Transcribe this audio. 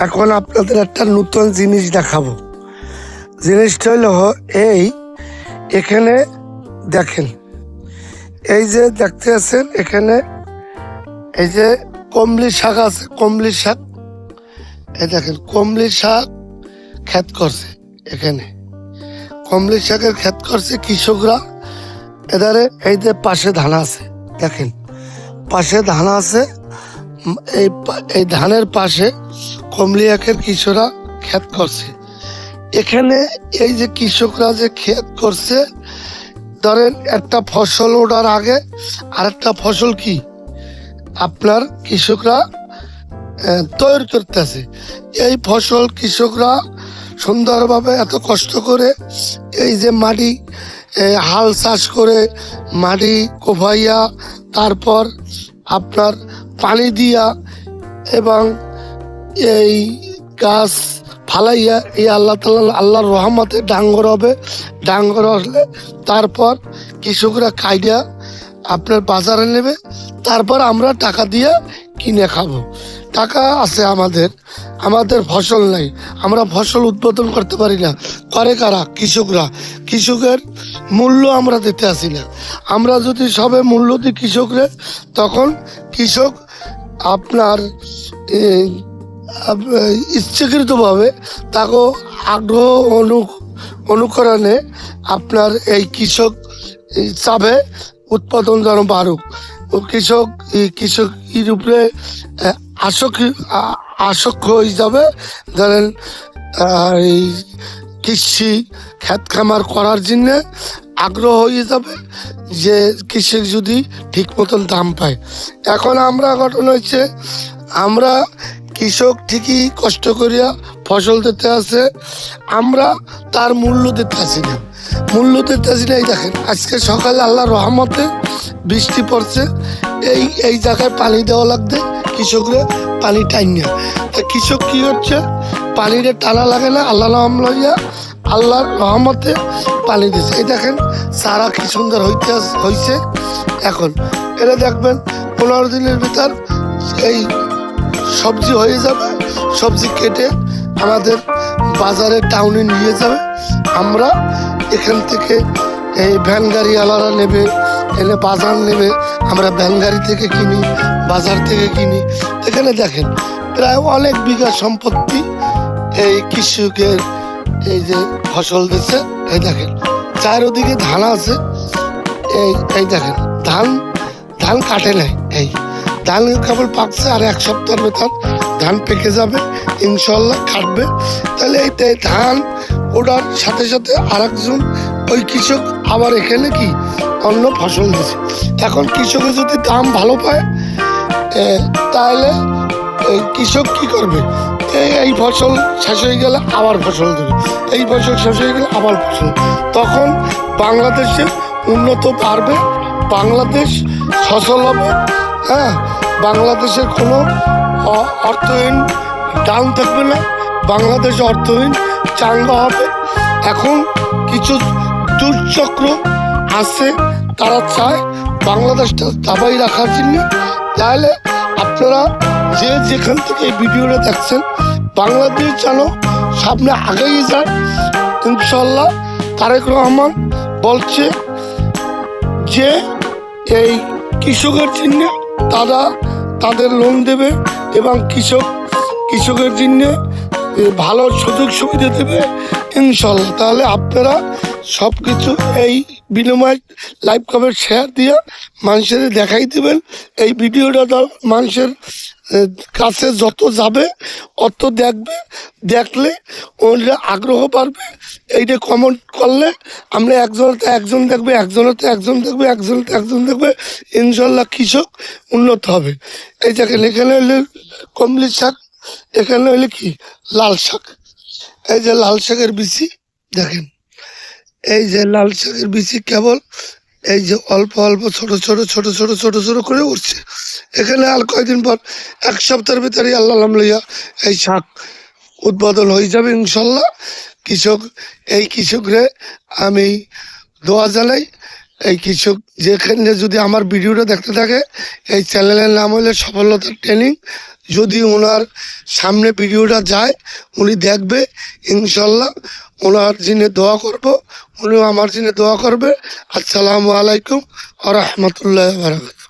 এখন আপনাদের একটা নতুন জিনিস দেখাবো। জিনিসটা হলো এখানে দেখেন, এই যে দেখতে আছেন এখানে এই যে কমলি শাক আছে, কমলি শাক। এই দেখেন কমলি শাক ক্ষেত করছে, এখানে কমলি শাকের ক্ষেত করছে কৃষকরা। এধারে এই যে পাশে ধান আছে, দেখেন পাশে ধান আছে। এই ধানের পাশে কমলি শাকের কৃষকরা ক্ষেত করছে। এখানে এই যে কৃষকরা যে ক্ষেত করছে, ধরেন একটা ফসল ওঠার আগে আরেকটা ফসল কি আপনার কৃষকরা তৈরি করতেছে। এই ফসল কৃষকরা সুন্দরভাবে এত কষ্ট করে এই যে মাটি হাল চাষ করে মাটি কোপাইয়া তারপর আপনার পানি দিয়া এবং এই গাছ ফালাইয়া এই আল্লাহর রহমতে ডাঙ্গর হবে। ডাঙ্গর আসলে তারপর কৃষকরা কাইডা আপনার বাজারে নেবে, তারপর আমরা টাকা দিয়ে কিনে খাবো। টাকা আছে আমাদের ফসল নাই, আমরা ফসল উৎপাদন করতে পারি না। করে কারা? কৃষকরা। কৃষকের মূল্য আমরা দিতে আসি না। আমরা যদি সবে মূল্য দিই কৃষকরে, তখন কৃষক আপনার ইচ্ছাকৃতভাবে তাকে আগ্রহ অনুকরণে আপনার এই কৃষক চাবে উৎপাদন যেন বাড়ুক। কৃষক এর উপরে আসক্ত হয়ে যাবে। ধরেন এই কৃষি ক্ষেত খামার করার জন্য আগ্রহ হয়ে যাবে যে কৃষক যদি ঠিক মতন দাম পায়। এখন আমরা ঘটনা হচ্ছে, আমরা কৃষক ঠিকই কষ্ট করিয়া ফসল দিতে আছে, আমরা তার মূল্য দিতে আসি না। এই দেখেন আজকে সকালে আল্লাহর রহমতে বৃষ্টি পড়ছে, এই জায়গায় পানি দেওয়া লাগবে কৃষকরা, পানি টাইন না। তা কৃষক কি হচ্ছে, পানিরে টানা লাগে না, আল্লাহ নাম লইয়া আল্লাহর রহমতে পানি দিচ্ছে। এই দেখেন সারা কি সুন্দর হয়েছে। এখন এটা দেখবেন 15 দিনের ভিতর এই সবজি হয়ে যাবে। সবজি কেটে আমাদের বাজারে টাউনে নিয়ে যাবে। আমরা এখান থেকে এই ভ্যান গাড়িওয়ালারা নেবে, এনে বাজার নেবে, আমরা ভ্যান গাড়ি থেকে কিনি, বাজার থেকে কিনি। এখানে দেখেন প্রায় অনেক বিঘা সম্পত্তি এই কৃষকের এই যে ফসল দিচ্ছে। এই দেখেন চারিদিকে ধান আছে। এই দেখেন ধান কাটে নাই, এই ধান কেবল পাকছে, আর 1 সপ্তাহের ভেতর ধান পেকে যাবে, ইনশাল্লাহ কাটবে। তাহলে এই ধান ওঠার সাথে সাথে আরেকজন ওই কৃষক আবার এখানে কি অন্য ফসল দিচ্ছে। এখন কৃষকের যদি দাম ভালো পায়, তাহলে কৃষক কি করবে, এই ফসল শেষ হয়ে গেলে আবার ফসল দেবে, এই ফসল শেষ হয়ে গেলে আবার ফসল। তখন বাংলাদেশে উন্নত বাড়বে, বাংলাদেশ সচল হবে। হ্যাঁ, বাংলাদেশের কোনো অর্থহীন ডাউন থাকবে না, বাংলাদেশ অর্থহীন চাঙ্গা হবে। এখন কিছু দুর্চক্র আছে, তারা চায় বাংলাদেশটা দাবাই রাখার জন্য। তাহলে আপনারা যে যেখান থেকে এই ভিডিওটা দেখছেন, বাংলাদেশ যেন সামনে আগেই যায় ইনশাল্লাহ। তারেক রহমান বলছে যে এই কৃষকের জন্য তারা তাদের লোন দেবে এবং কৃষকের জন্য ভালো সুযোগ সুবিধা দেবে ইনশাল্লাহ। তাহলে আপনারা সব কিছু এই বিনিময় লাইভ কমেন্ট শেয়ার দিয়ে মানুষের দেখাই দেবেন। এই ভিডিওটা মানুষের কাছে যত যাবে অত দেখলে ওরা আগ্রহ বাড়বে। এইটা কমেন্ট করলে আমরা একজন দেখবে, একজন দেখবে, ইনশাল্লাহ কৃষক উন্নত হবে। এই দেখেন এখানে হলে কমলি শাক, এখানে হলে কি লাল শাক। এই যে লাল শাকের বিচি দেখেন, এই যে লাল শাকের বিচি কেবল এই যে অল্প অল্প ছোট ছোট করে উঠছে। এখানে আর কয়েকদিন পর 1 সপ্তাহের ভিতরে আল্লাহ নাম লইয়া এই শাক উৎপাদন হয়ে যাবে ইনশাল্লাহ। কৃষকরে আমি দোয়া জানাই এই কৃষক যেখানে যদি আমার ভিডিওটা দেখতে থাকে, এই চ্যানেলের নাম হলো সফলতার ট্রেনিং। যদি ওনার সামনে ভিডিওটা যায়, উনি দেখবে, ইনশাল্লাহ ওনার জন্য দোয়া করব, উনিও আমার জন্য দোয়া করবে। আসসালামু আলাইকুম ওয়া রাহমাতুল্লাহি ওয়া বারাকাতুহু।